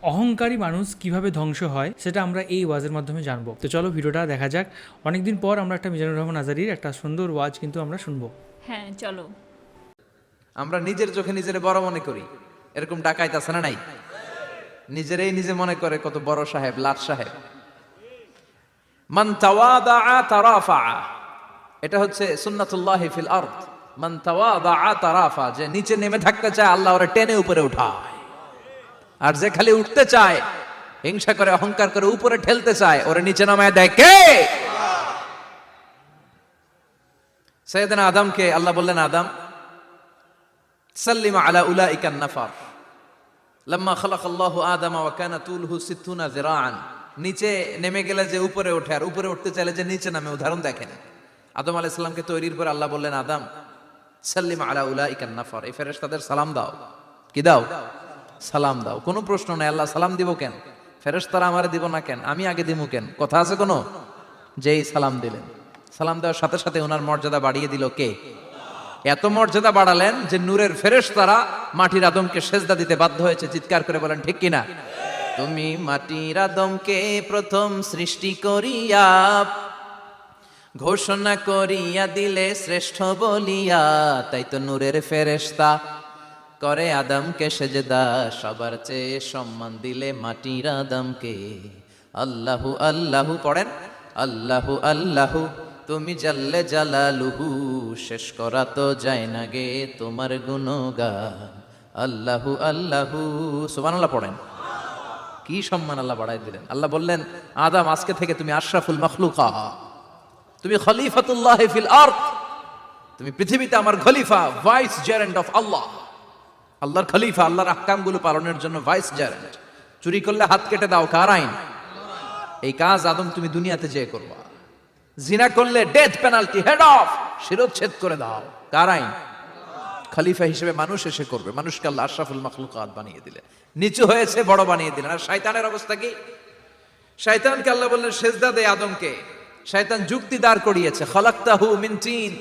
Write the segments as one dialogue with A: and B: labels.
A: অহংকারী মানুষ কিভাবে ধ্বংস হয় সেটা আমরা এই ওয়াজের মাধ্যমে জানবো। তো চলো ভিডিওটা দেখা যাক। অনেকদিন পর আমরা একটা মিজানুর রহমান আজারির একটা সুন্দর ওয়াজ কিন্তু আমরা শুনবো।
B: হ্যাঁ চলো।
C: আমরা নিজের চোখে নিজের বড় মনে করি, এরকম ডাকাইত আছে না নাই? নিজেরাই নিজে মনে করে কত বড় সাহেব, লাট সাহেব। মান তাওয়াদাআ তারাফা, এটা হচ্ছে সুন্নাতুল্লাহি ফিল আরদ। মান তাওয়াদাআ তারাফা, যে নিচে নেমে থাকতে চায় আল্লাহ ওরে টেনে উপরে উঠায়, আর যে খালি উঠতে চায়, হিংসা করে অহংকার করে উপরে ঠেলতে চায়, ওরে নিচে নামায় দেয় কে? সাইয়েদনা আদমকে আল্লাহ বললেন, আদম সাল্লিম আলা উলাইকান নাফার লাম্মা খালাকাল্লাহু আদামা ওয়া কানা তুলহু 60 যিরাআন। নিচে নেমে গেলে যে উপরে ওঠে, আর উপরে উঠতে চাইলে যে নিচে নামে, উদাহরণ দেখেন। আদম আলাইহিস সালামকে তৈরির পর আল্লাহ বললেন, আদম সাল্লিম আলা উলাইকান নাফার, এই ফেরেশতাদের সালাম দাও। কি দাও? সালাম দাও। কোনো প্রশ্ন নাই, আল্লাহ সালাম দিব কেন? ফেরেশতারা আমারে দিব না কেন? আমি আগে দিব কেন? কথা আছে কোনো? যেই সালাম দিলেন, সালাম দেওয়ার সাথে সাথে ওনার মর্যাদা বাড়িয়ে দিল কে? এত মর্যাদা বাড়ালেন যে নূরের ফেরেশতারা মাটির আদমকে সেজদা দিতে বাধ্য হয়েছে। চিৎকার করে বলেন ঠিক কিনা? তুমি মাটির আদমকে প্রথম সৃষ্টি করিয়া ঘোষণা করিয়া দিলে শ্রেষ্ঠ বলিয়া, তাই তো নূরের ফেরেশতা করে আদমকে সেজদা। সবার চেয়ে সম্মান দিলে মাটির আদমকে। আল্লাহু আল্লাহু পড়েন, আল্লাহু আল্লাহু তুমি জাল্লে জালালুহু, শেষ করা তো যায় না গে তোমার গুণগান। আল্লাহু আল্লাহু, সুবহানাল্লাহ পড়েন। কি সম্মান আল্লাহ বাড়াই দিলেন। আল্লাহ বললেন, আদম আজকে থেকে তুমি আশরাফুল মাখলুকা, তুমি খলিফাতুল্লাহ ফিল আরদ, তুমি পৃথিবীতে আমার খলিফা, ভাইস জেরেন্ট অফ আল্লাহ। আল্লাহর খলিফা, আল্লাহর আহকামগুলো পালনের জন্য ভাইস জেরেন্ট। চুরি করলে হাত কেটে দাও, কার আইন? এই কাজ আদম তুমি দুনিয়াতে যেয়ে করবা। জিনা করলে ডেথ পেনাল্টি, হেড অফ, শিরোচ্ছেদ করে দাও, কার আইন? খলিফা হিসেবে মানুষ এসে করবে। মানুষকে আল্লাহ আশরাফুল মাখলুকাত বানিয়ে দিলেন, নিচু হয়েছে বড় বানিয়ে দিলেন। আর শয়তানের অবস্থা কি? শয়তানকে আল্লাহ বললেন সেজদা দে আদমকে। শয়তান যুক্তি দাঁড় করিয়েছে, খালাকতাহু মিন তিন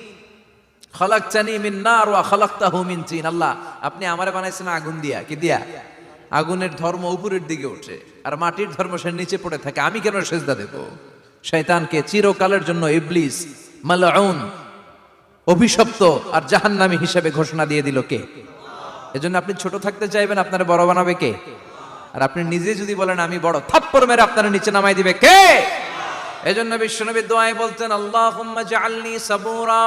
C: খালাকতানি মিন নার ওয়া খালাকতাহু মিন তিন। আল্লাহ আপনি আমারে বানাইছেন আগুন দিয়া। কি দিয়া? আগুনের ধর্ম উপরের দিকে ওঠে, আর মাটির ধর্ম সে নিচে পড়ে থাকে, আমি কেন সেজদা দেব? শয়তানকে চিরকালের জন্য ইবলিস মালউন, অভিশপ্ত আর জাহান্নামী হিসেবে ঘোষণা দিয়ে দিল কে? এজন্য আপনি ছোট থাকতে চাইবেন, আপনারে বড় বানাবে কে? আর আপনি নিজে যদি বলেন আমি বড়, থাপ্পড় মেরে আপনারে নিচে নামাই দিবে কে? এজন্য বিশ্বনবী দোয়ায় বলতেন, আল্লাহুম্মা জাআলনি সাবুরা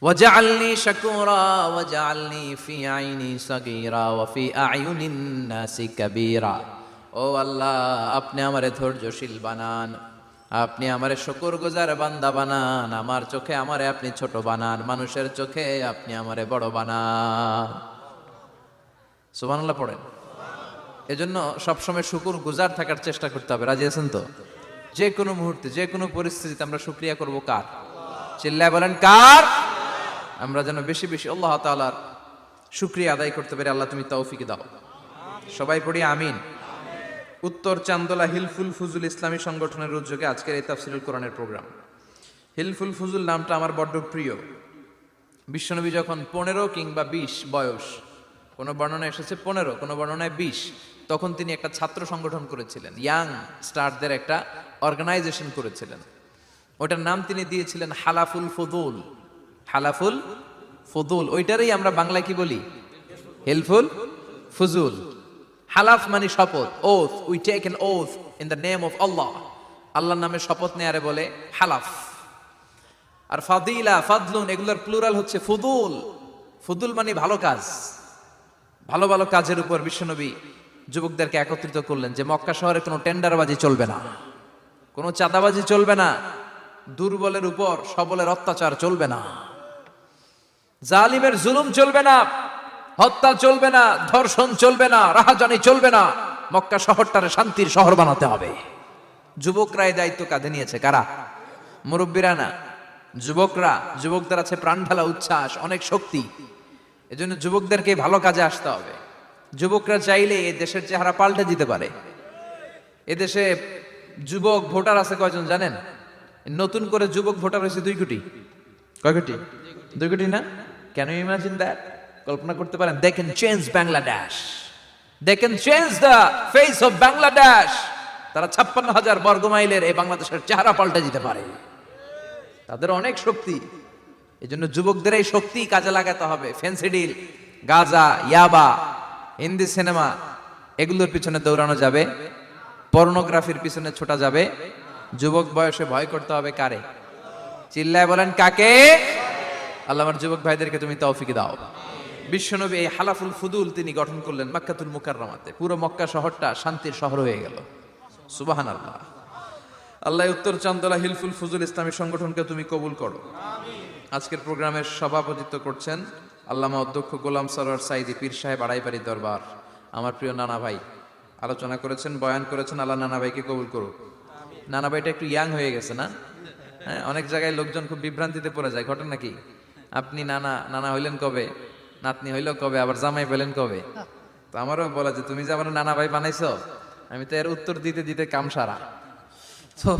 C: ওয়াজআলনি শাকুরা ওয়াজআলনি ফি আইনি সাগীরা ওয়া ফি আ'য়ুনিন নাসি কাবীরা। ও আল্লাহ, আপনি আমারে ধৈর্যশীল বানান, আপনি আমারে শুকরগুজার বান্দা বানান, আমার চোখে আমারে আপনি ছোট বানান, মানুষের চোখে আপনি আমারে বড় বানান। সুবহানাল্লাহ পড়েন। এজন্য সবসময় শুকরগুজার থাকার চেষ্টা করতে হবে। রাজি আছেন তো? যে কোনো মুহূর্তে, যে কোনো পরিস্থিতিতে আমরা শুকরিয়া করব কার? চিল্লায় বলেন কার? আমরা যেন বেশি বেশি আল্লাহ তাআলার শুকরিয়া আদায় করতে পারি। আল্লাহ তুমি তৌফিক দাও। সবাই পড়ি আমিন। উত্তর চান্দোলা হিলফুল ফুজুল ইসলামী সংগঠনের উদ্যোগে আজকের এই তাফসীরুল কোরআনের প্রোগ্রাম। হিলফুল ফুজুল নামটা আমার বড্ড প্রিয়। বিশ্বনবী যখন 15 কিংবা 20 বয়স, কোনো বর্ণনায় এসেছে 15, কোনো বর্ণনায় 20, তখন তিনি একটা ছাত্র সংগঠন করেছিলেন, ইয়াং স্টারদের একটা অর্গানাইজেশন করেছিলেন। ওটার নাম তিনি দিয়েছিলেন হালাফুল ফুদুল। হালাফুল ফুদুল, ওইটারই আমরা বাংলায় কি বলি? হিলফুল ফুজুল। হালাফ মানে শপথ, oath, we take an oath in the name of Allah. আল্লাহর নামে শপথ নেয়ারে বলে হালাফ। আর ফাদিলা, ফাদলুন, এগুলোর প্লুরাল হচ্ছে ফুদুল। ফুদুল মানে ভালো কাজ। ভালো ভালো কাজের উপর বিশ্বনবী যুবকদেরকে একত্রিত করলেন যে মক্কা শহরে কোনো টেন্ডারবাজি চলবে না, কোনো চাঁদাবাজি চলবে না, দুর্বলের উপর সবলের অত্যাচার চলবে না, জালিমের জুলুম চলবে না, হত্যা চলবে না, ধর্ষণ চলবে না, রাহাজানি চলবে না। মক্কা শহরটারে শান্তির শহর বানাতে হবে। যুবকরা এই দায়িত্ব কাঁধে নিয়েছে। কারা? মুরব্বীরা না, যুবকরা। যুবকদের আছে প্রাণ ঢালা উচ্ছ্বাস, অনেক শক্তি। এজন্য যুবকদেরকে ভালো কাজে আসতে হবে। যুবকরা চাইলে এই দেশের চেহারা পাল্টে দিতে পারে। এদেশে যুবক ভোটার আছে কয়জন জানেন? নতুন করে যুবক ভোটার হয়েছে 2 কোটি। কয় কোটি? 2 কোটি না? Can you imagine that? কল্পনা করতে পারেন? They can change Bangladesh. They can change the face of Bangladesh. তারা 56,000 বর্গ মাইলের এই বাংলাদেশের চেহারা পাল্টে দিতে পারে। তাদের অনেক শক্তি। এই জন্য যুবকদের এই শক্তি কাজে লাগাতে হবে। ফেন্সিডিল, গাঁজা, ইয়াবা, হিন্দি সিনেমা এগুলোর পিছনে দৌড়ানো যাবে, পর্নোগ্রাফির পিছনে ছোটা যাবে। যুবক বয়সে ভয় করতে হবে কারে? চিল্লায় বলেন কাকে? আল্লাহ আমার যুবক ভাইদেরকে তুমি তৌফিক দাও। বিশ্বনবী এই হালাফুল ফুদুল তিনি গঠন করলেন মক্কাতুল মুকাররমাতে। পুরো মক্কা শহরটা শান্তির শহর হয়ে গেল। সুবহানাল্লাহ। আল্লাহ উত্তর চান্দলা হিলফুল ফুজুল ইসলামী সংগঠনকে তুমি কবুল করো। আজকের প্রোগ্রামের সভাপতিত্ব করছেন আল্লামা অধ্যক্ষ গোলাম সরোয়ার সাইদি পীর সাহেব আড়াইবাড়ি দরবার। আমার প্রিয় নানা ভাই আলোচনা করেছেন, বয়ান করেছেন। আল্লাহ নানা ভাইকে কবুল করুক। নানা ভাইটা একটু ইয়াং হয়ে গেছে না? হ্যাঁ, অনেক জায়গায় লোকজন খুব বিভ্রান্তিতে পড়ে যায়। ঘটনা নাকি? আপনি নানা নানা হইলেন কবে, নাতনি হইল কবে, আবার জামাই পেলেন কবে? তো আমারও বলা যে তুমি যে আমার নানা ভাই বানাইছো, আমি তো এর উত্তর দিতে দিতে কাম সারা। তো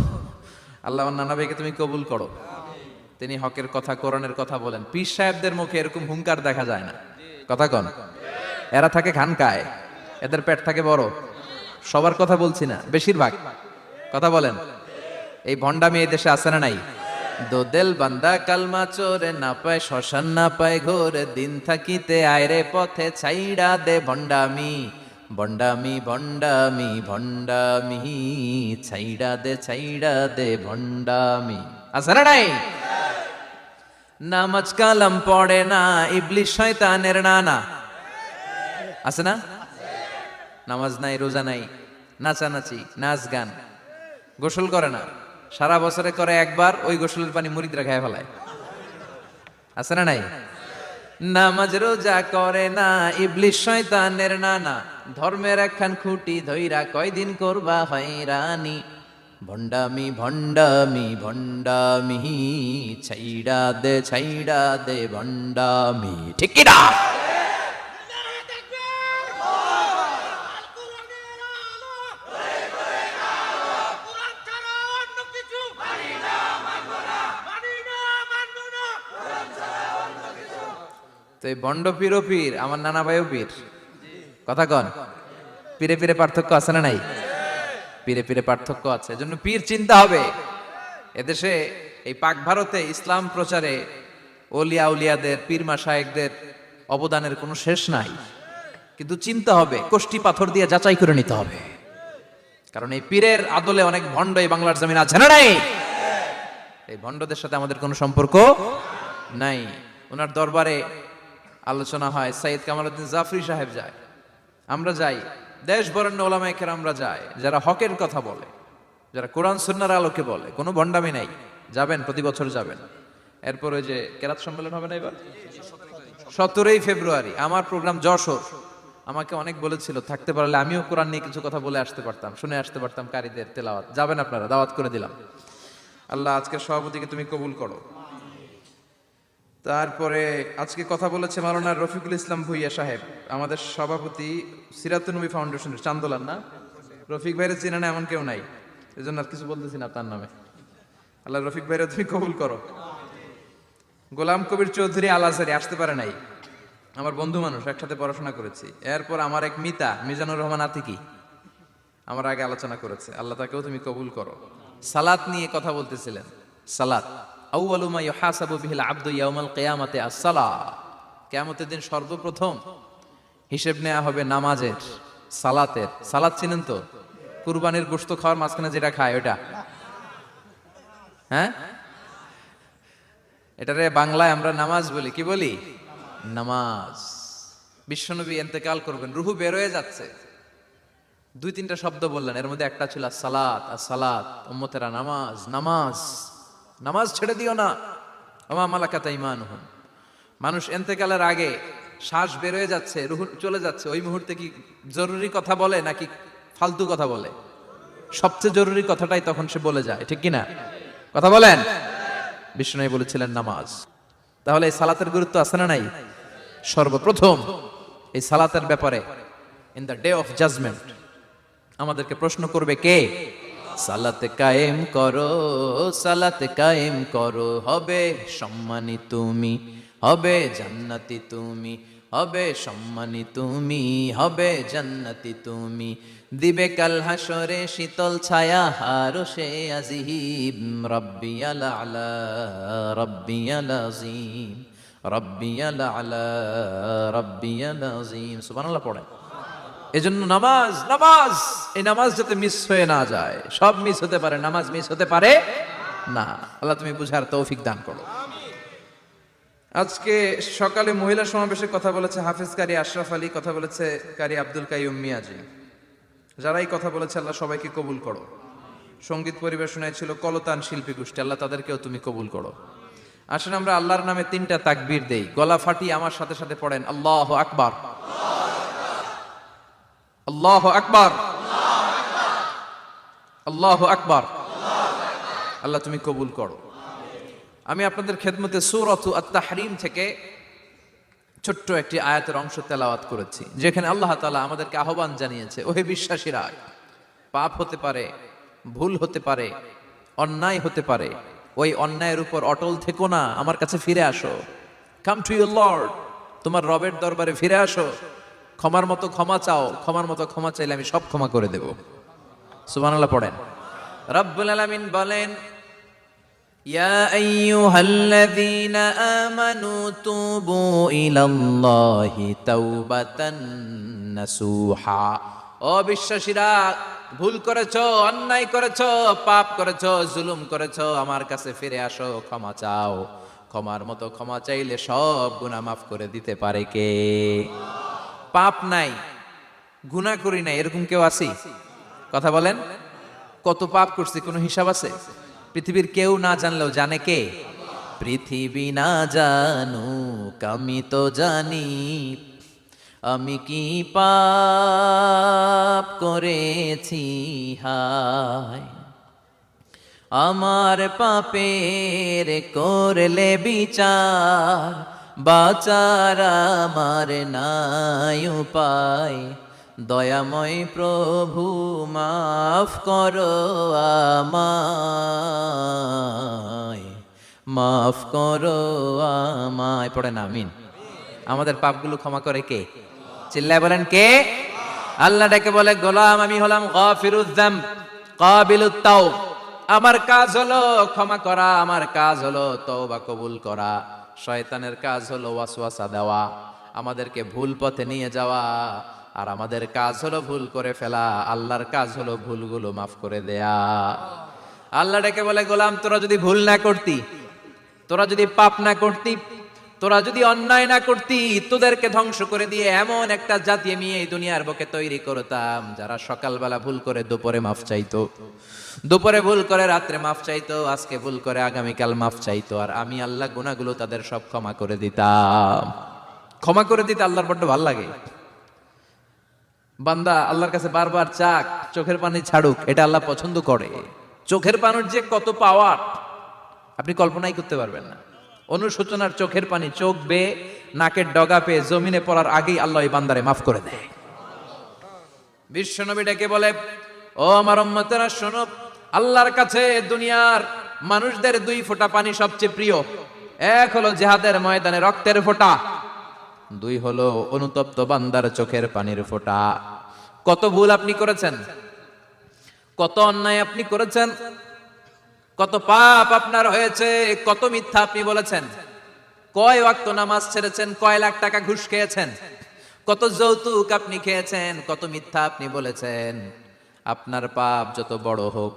C: আল্লাহ আমার নানা ভাইকে তুমি কবুল করো। তিনি হকের কথা, কোরআনের কথা বলেন। পীর সাহেবদের মুখে এরকম হুঙ্কার দেখা যায় না। কথা কন? এরা থাকে খানকায়, এদের পেট থাকে বড়। সবার কথা বলছি না, বেশিরভাগ। কথা বলেন। এই ভণ্ডামি এই দেশে আছে না নাই? দোদেল বান্দা কালমা চোরে, না পায় শ্মশান না পায় ঘোরে, দিন থাকিতে আয়রে পথে ছাইড়া দে ভণ্ডামি। ভণ্ডামি ভণ্ডামি ভণ্ডামি, ছাইড়া দে ভণ্ডামি। আছে না নাই? নামাজ কালাম পড়ে না, ইবলিশ শয়তানের নানা। আছে না? নামাজ নাই, রোজা নাই, নাচানাচি, নাচ গান, গোসল করে না, সারা বছরে করে একবার, ওই গোসলের পানি মুরিদরা খায় ফেলায়। আছে না নাই? নামাজ রোজা করে না, ইবলিশ শয়তানের নানা, ধর্মের একখান খুঁটি ধইরা কয়দিন করবা হয়রানি। ভণ্ডামি ভণ্ডামি ভণ্ডামি, ছাইড়া দে ভণ্ডামি। ঠিক কি না? তো এই ভণ্ড পীর ও পীর, আমার নানা ভাইও পীর। কথা কন। পীরে পীরে পার্থক্য আছে না নাই? পীরে পীরে পার্থক্য আছে। এজন্য পীর চিন্তা হবে। এদেশে এই পাক ভারতে ইসলাম প্রচারে ওলিয়া উলিয়াদের, পীর মাশায়েখদের অবদানের কোনো শেষ নাই। কিন্তু চিন্তা হবে, কষ্টি পাথর দিয়ে যাচাই করে নিতে হবে। কারণ এই পীরের আদলে অনেক ভণ্ড এই বাংলার জমিন আছে না নাই? এই ভণ্ডদের সাথে আমাদের কোনো সম্পর্ক নাই। ওনার দরবারে আলোচনা হয়, সাইয়্যিদ কামালউদ্দিন জাফরি সাহেব যায়, আমরা যাই, দেশ বরেণ্য ওলামায়ে কেরামরা যায়, যারা হকের কথা বলে, যারা কোরআন সুন্নাহর আলোকে বলে। কোনো ভণ্ডামি নাই। যাবেন, প্রতি বছর যাবেন। এরপর ওই যে কেরাত সম্মেলন হবে না এবার 17ই ফেব্রুয়ারি, আমার প্রোগ্রাম যশোর। আমাকে অনেক বলেছিল থাকতে পারলে আমিও কোরআন নিয়ে কিছু কথা বলে আসতে পারতাম, শুনে আসতে পারতাম কারীদের তেলাওয়াত। যাবেন আপনারা, দাওয়াত করে দিলাম। আল্লাহ আজকের সভাপতিকে তুমি কবুল করো। তারপরে আজকে কথা বলেছে মাওলানা রফিকুল ইসলাম ভুইয়া সাহেব, আমাদের সভাপতি সিরাতুন নবী ফাউন্ডেশনের চান্দোলার। না, রফিক ভাইরে চিনে না এমন কেউ নাই, এই জন্য আর কিছু বলতেছি না তার নামে। আল্লাহ রফিক ভাইরে তুমি কবুল করো। গোলাম কবির চৌধুরী আল আজহারি আসতে পারে নাই, আমার বন্ধু মানুষ, একসাথে পড়াশোনা করেছি। এরপর আমার এক মিতা মিজানুর রহমান আতিকি আমার আগে আলোচনা করেছে, আল্লাহ তাকেও তুমি কবুল করো। সালাত নিয়ে কথা বলতেছিলেন। সালাত আউয়ালু মা ইউহাসাবু বিহিল আবদু ইয়াউমাল কিয়ামাতি আস-সালাহ। কিয়ামতের দিন সর্বপ্রথম হিসেব নেওয়া হবে নামাজের, সালাতের। সালাত চিনেন তো? কুরবানির গোশত খাওয়ার মাঝখানে যেটা খায় ওটা। হ্যাঁ, এটারে বাংলায় আমরা নামাজ বলি। কি বলি? নামাজ। বিশ্বনবী ইন্তেকাল করবেন, রুহু বের হয়ে যাচ্ছে, 2-3টা শব্দ বললেন, এর মধ্যে একটা ছিল সালাত। সালাত, উম্মতেরা নামাজ, নামাজ, নামাজ ছেড়ে দিও না। ওমা মালাকাত আইমানুহুম। মানুষ ইন্তেকালের আগে শ্বাস বের হয়ে যাচ্ছে, রুহু চলে যাচ্ছে, ওই মুহূর্তে কি জরুরি কথা বলে নাকি ফালতু কথা বলে? সবচেয়ে জরুরি কথাটাই তখন সে বলে যায়, ঠিক কিনা? কথা বলেন। বিষ্ণু বলেছিলেন নামাজ। তাহলে এই সালাতের গুরুত্ব আছে না নাই? সর্বপ্রথম এই সালাতের ব্যাপারে in the day of judgement আমাদেরকে প্রশ্ন করবে কে? সালাতে কায়েম করো, সালাতে কায়েম করো, হবে সম্মানী তুমি, হবে জান্নাতি তুমি। হবে সম্মানী তুমি, হবে জান্নাতি তুমি, দিবে কাল হাসরে শীতল ছায়া আরশে আজিম। রব্বিয়াল আলা রব্বিয়াল আযীম রব্বিয়াল আলা রব্বিয়াল আযীম। সুবহানাল্লাহ পড়ে। এজন্য নামাজ নামাজ এই নামাজ যাতে মিস হয়ে না যায়। সব মিস হতে পারে, নামাজ মিস হতে পারে না। আল্লাহ তুমি বুঝার তৌফিক দান করো। আজকে সকালে মহিলা সমাবেশে কথা বলেছে হাফেজ কারি আশরাফ আলী, কথা বলেছে কারি আব্দুল কাইয়ুম মিয়াজি। যারাই কথা বলেছে আল্লাহ সবাইকে কবুল করো। সঙ্গীত পরিবেশনায় ছিল কলতান শিল্পী গোষ্ঠী, আল্লাহ তাদেরকেও তুমি কবুল করো। আসেন আমরা আল্লাহর নামে 3টা তাকবীর দেই, গলা ফাটিয়ে আমার সাথে সাথে পড়েন আল্লাহু আকবার, আল্লাহু আকবার, আল্লাহু আকবার। আল্লাহ তুমি কবুল করো। আমি আপনাদের খেদমতে সূরাতু আত-তাহরীম থেকে ছোট্ট একটি আয়াতের অংশ তেলাওয়াত করেছি, যেখানে আল্লাহ তাআলা আমাদেরকে আহ্বান জানিয়েছে, ওহে বিশ্বাসীরা, পাপ হতে পারে, ভুল হতে পারে, অন্যায় হতে পারে, ওই অন্যায়ের উপর অটল থেকো না, আমার কাছে ফিরে আসো। কাম টু ইউর লর্ড, তোমার রবের দরবারে ফিরে আসো, ক্ষমার মতো ক্ষমা চাও, ক্ষমার মতো ক্ষমা চাইলে আমি সব ক্ষমা করে দেব। সুবহানাল্লাহ পড়েন। রব্বুল আলামিন বলেন, ইয়া আইয়ুহাল্লাযীনা আমানু তুবু ইলাল্লাহি তাওবাতান নাসুহা। ও বিশ্বাসীরা, ভুল করেছো, অন্যায় করেছো, পাপ করেছো, জুলুম করেছো, আমার কাছে ফিরে আসো, ক্ষমা চাও। ক্ষমার মতো ক্ষমা চাইলে সব গুনাহ মাফ করে দিতে পারে কে? পাপ নাই, গুনাহ করি নাই, এরকম কেউ আছে? কথা বলেন। কত পাপ করছি কোনো হিসাব আছে? পৃথিবীর কেউ না জানলেও জানে কে? পৃথিবী না জানুক আমি তো জানি, আমি কি পাপ করেছি হায়। আমার পাপের করলে বিচার, বাঁচার আমার নাই উপায়। দয়াময় প্রভু মাফ করো আমায়, মাফ করো আমায়। পড়েন আমিন। আমাদের পাপগুলো ক্ষমা করে কে? চিল্লায় বলেন কে? আল্লাহ ডেকে বলে, গোলাম আমি হলাম গাফিরুয যামব কাবিলুত তাওব। আমার কাজ হলো ক্ষমা করা, আমার কাজ হলো তওবা কবুল করা। শয়তানের কাজ হলো ওয়াসওয়াসা দেওয়া, আমাদেরকে ভুল পথে নিয়ে যাওয়া। আর আমাদের কাজ হলো ভুল করে ফেলা, আল্লাহর কাজ হলো ভুলগুলো মাফ করে দেয়া। আল্লাহ ডেকে বলে, গোলাম তোরা যদি ভুল না করতি, তোরা যদি পাপ না করতি, তোরা যদি অন্যায় না করতি, তোদেরকে ধ্বংস করে দিয়ে এমন একটা জাতি আমি এই দুনিয়ার বুকে তৈরি করতাম, যারা সকালবেলা ভুল করে দুপুরে মাফ চাইতো, দুপুরে ভুল করে রাত্রে মাফ চাইতো, আজকে ভুল করে আগামীকাল মাফ চাইতো। আর আমি আল্লাহ গুনাহগুলো তাদের সব ক্ষমা করে দিতাম। ক্ষমা করে দিতে আল্লাহর বড্ড ভালো লাগে। বান্দা আল্লাহর কাছে বারবার চাক, চোখের পানি ছাড়ুক, এটা আল্লাহ পছন্দ করে। চোখের পানির যে কত পাওয়ার আপনি কল্পনাই করতে পারবেন না। অনুশোচনার চোখের পানি, চোখ বেয়ে নাকের ডগা পেয়ে জমিনে পড়ার আগেই আল্লাহ এই বান্দারে মাফ করে দেয়। বিশ্বনবী ডেকে বলে, ও আমার উম্মতেরা শোনো, আল্লাহর কাছে দুনিয়ার মানুষদের 2 ফোঁটা পানি সবচেয়ে প্রিয়। এক হলো জিহাদের ময়দানে রক্তের ফোঁটা, 2 হলো অনুতপ্ত বান্দার চোখের পানির ফোঁটা। কত ভুল আপনি করেছেন, কত অন্যায় আপনি করেছেন, কত পাপ আপনার হয়েছে, কত মিথ্যা আপনি বলেছেন, কয় ওয়াক্ত নামাজ ছেড়েছেন, কয় লাখ টাকা ঘুষ খেয়েছেন, কত যৌতুক আপনি খেয়েছেন, কত মিথ্যা আপনি বলেছেন। আপনার পাপ যত বড় হোক,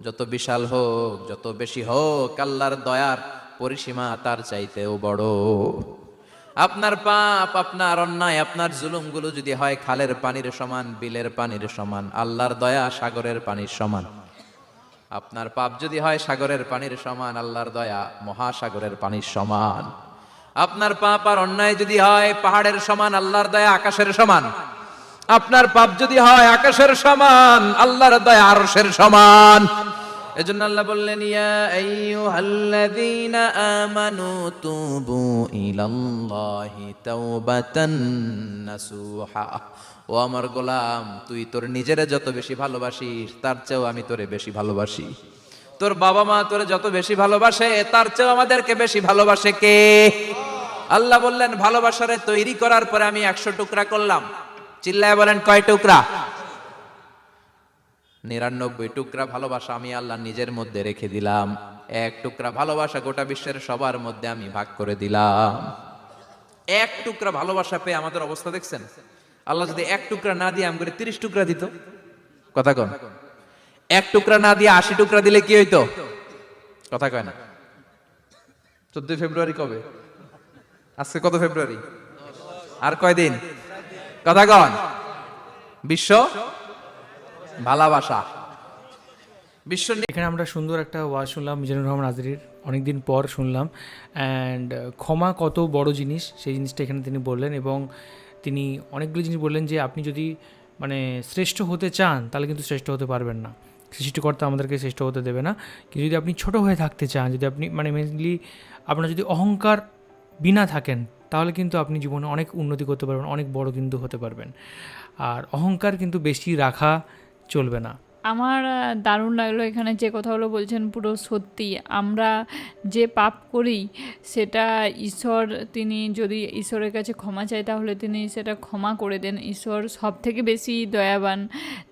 C: যত বিশাল হোক, যত বেশি হোক, আল্লাহর দয়ার পরিসীমা তার চাইতেও বড়। আপনার পাপ, আপনার অন্যায়, আপনার জুলুমগুলো যদি হয় খালের পানির সমান, বিলের পানির সমান, আল্লাহর দয়া সাগরের পানির সমান। আপনার পাপ যদি হয় সাগরের পানির সমান, আল্লাহর দয়া মহাসাগরের পানির সমান। আপনার পাপ আর অন্যায় যদি হয় পাহাড়ের সমান, আল্লাহর দয়া আকাশের সমান। আপনার পাপ যদি হয় আকাশের সমান, আল্লাহর দয়া আরশের সমান। এজন্য আল্লাহ বললেন, ইয়া আইয়ুহাল্লাযীনা আমানু তুবু ইলাল্লাহি তাওবাতান নাসুহা। ও আমার গোলাম, তুই তোর নিজেরে যত বেশি ভালোবাসিস, তার চেয়েও আমি তোরে বেশি ভালোবাসি। তোর বাবা মা তোরে যত বেশি ভালোবাসে, তার চেয়েও আমাদেরকে বেশি ভালোবাসে কে? আল্লাহ বললেন ভালোবাসারে তৈরি করার পরে আমি 100 টুকরা করলাম। চিল্লায় বলেন কয় টুকরা? 99 টুকরা ভালোবাসা আমি আল্লাহ নিজের মধ্যে রেখে দিলাম, 1 টুকরা ভালোবাসা গোটা বিশ্বের সবার মধ্যে আমি ভাগ করে দিলাম। 1 টুকরা ভালোবাসা পেয়ে আমাদের অবস্থা দেখছেন? আল্লাহ যদি 1 টুকরা না দিয়ে আমাকে 30 টুকরা দিত, কথা কন, 1 টুকরা না দিয়ে 80 টুকরা দিলে কি হইতো? কথা কয় না। 14 ফেব্রুয়ারি কবে? আজকে কত ফেব্রুয়ারি? আর কয়দিন? কথা কন। বিশ্ব ভালোবাসা, বিশ্ব
A: এখানে আমরা সুন্দর একটা ওয়াজ শুনলাম মিজানুর রহমান আজহারীর, অনেকদিন পর শুনলাম। অ্যান্ড ক্ষমা কত বড় জিনিস সেই জিনিসটা এখানে তিনি বললেন, এবং তিনি অনেকগুলো জিনিস বললেন যে আপনি যদি মানে শ্রেষ্ঠ হতে চান তাহলে কিন্তু শ্রেষ্ঠ হতে পারবেন না, সৃষ্টিকর্তা আমাদেরকে শ্রেষ্ঠ হতে দেবে না। কিন্তু যদি আপনি ছোট হয়ে থাকতে চান, যদি আপনি মানে মেনলি আপনার যদি অহংকার বিনা থাকেন, তাহলে কিন্তু আপনি জীবনে অনেক উন্নতি করতে পারবেন, অনেক বড় কিন্তু হতে পারবেন। আর অহংকার কিন্তু বেশি রাখা চলবে না।
B: আমার দারুণ লাগলো এখানে যে কথাগুলো বলছেন, পুরো সত্যি। আমরা যে পাপ করি সেটা ঈশ্বর, তিনি যদি ঈশ্বরের কাছে ক্ষমা চাই তাহলে তিনি সেটা ক্ষমা করে দেন। ঈশ্বর সব থেকে বেশি দয়াবান।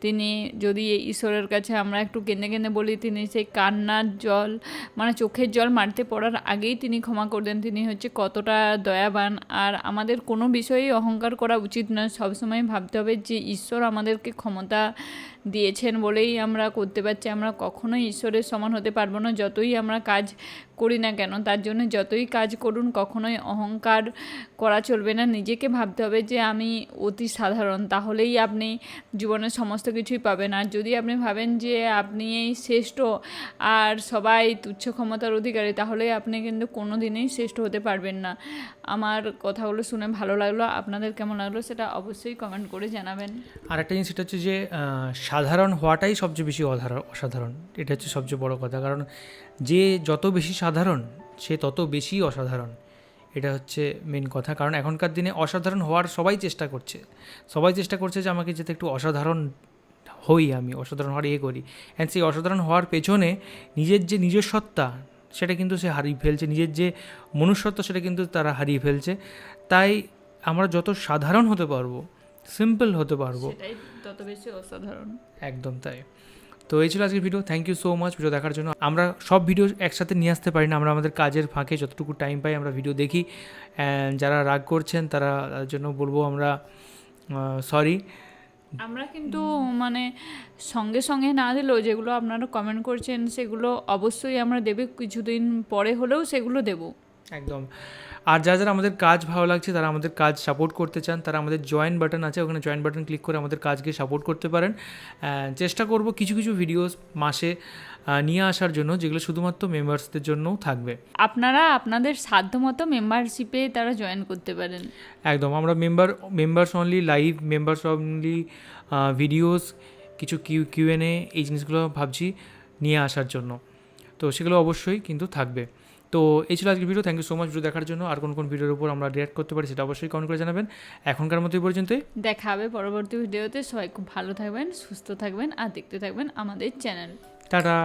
B: তিনি যদি ঈশ্বরের কাছে আমরা একটু কেঁদে কেঁদে বলি, তিনি সেই কান্নার জল মানে চোখের জল মারতে পড়ার আগেই তিনি ক্ষমা করে দেন। তিনি হচ্ছে কতটা দয়াবান। আর আমাদের কোনো বিষয়েই অহংকার করা উচিত নয়। সবসময় ভাবতে হবে যে ঈশ্বর আমাদেরকে ক্ষমতা দিয়েছেন বলেই আমরা করতে পারছি। আমরা কখনোই ঈশ্বরের সমান হতে পারবো না, যতই আমরা কাজ করি না কেন। তার জন্য যতই কাজ করুন কখনোই অহংকার করা চলবে না। নিজেকে ভাবতে হবে যে আমি অতি সাধারণ, তাহলেই আপনি জীবনের সমস্ত কিছুই পাবেন। আর যদি আপনি ভাবেন যে আপনি এই শ্রেষ্ঠ আর সবাই তুচ্ছ ক্ষমতার অধিকারী, তাহলে আপনি কিন্তু কোনো দিনই শ্রেষ্ঠ হতে পারবেন না। আমার কথাগুলো শুনে ভালো লাগলো। আপনাদের কেমন লাগলো সেটা অবশ্যই কমেন্ট করে জানাবেন।
A: আর একটা জিনিস সেটা হচ্ছে যে সাধারণ হওয়াটাই সবচেয়ে বেশি অসাধারণ। এটা হচ্ছে সবচেয়ে বড় কথা, কারণ যে যত বেশি সাধারণ সে তত বেশি অসাধারণ। এটা হচ্ছে মেন কথা, কারণ এখনকার দিনে অসাধারণ হওয়ার সবাই চেষ্টা করছে যে আমাকে যাতে একটু অসাধারণ হই, আমি অসাধারণ হওয়ার করি। অ্যান্ড সেই অসাধারণ হওয়ার পেছনে নিজের যে নিজস্বত্বা সেটা কিন্তু সে হারিয়ে ফেলছে, নিজের যে মনুষ্যত্ব সেটা কিন্তু তারা হারিয়ে ফেলছে। তাই আমরা যত সাধারণ হতে পারবো, সিম্পল হতে পারবো,
B: সেটাই তত বেশি অসাধারণ।
A: একদম তাই। তো এই ছিল আজকের video. Thank you so much video দেখার জন্য। আমরা সব ভিডিও একসাথে নিয়ে আসতে পারি না, আমরা আমাদের কাজের ফাঁকে যতটুকু টাইম পাই আমরা ভিডিও দেখি। অ্যান্ড যারা রাগ করছেন তারা জন্য বলবো আমরা সরি।
B: আমরা কিন্তু মানে সঙ্গে সঙ্গে না দিলেও যেগুলো আপনারা কমেন্ট করছেন সেগুলো অবশ্যই আমরা দেবে, কিছুদিন পরে হলেও সেগুলো দেব
A: একদম। আর যারা যারা আমাদের কাজ ভালো লাগছে, তারা আমাদের কাজ সাপোর্ট করতে চান, তারা আমাদের জয়েন বাটন আছে, ওখানে জয়েন বাটন ক্লিক করে আমাদের কাজকে সাপোর্ট করতে পারেন। চেষ্টা করব কিছু কিছু ভিডিওস মাসে নিয়ে আসার জন্য, যেগুলো শুধুমাত্র মেম্বার্সদের জন্যও থাকবে।
B: আপনারা আপনাদের সাধ্যমতো মেম্বারশিপে তারা জয়েন করতে পারেন।
A: একদম, আমরা members only live, members only videos, কিছু কিউএনএ, এই জিনিসগুলো ভাবছি নিয়ে আসার জন্য। তো সেগুলো অবশ্যই কিন্তু থাকবে। তো এই ছিল আজকের video. Thank you so much video দেখার জন্য। আর কোন ভিডিওর উপর আমরা রিঅ্যাক্ট করতে পারি সেটা অবশ্যই কমেন্ট করে জানাবেন। এখনকার মতো এই পর্যন্তই,
B: দেখা হবে পরবর্তী ভিডিওতে। সবাই খুব ভালো থাকবেন, সুস্থ থাকবেন আর দেখতে থাকবেন আমাদের চ্যানেল।
A: টাটা।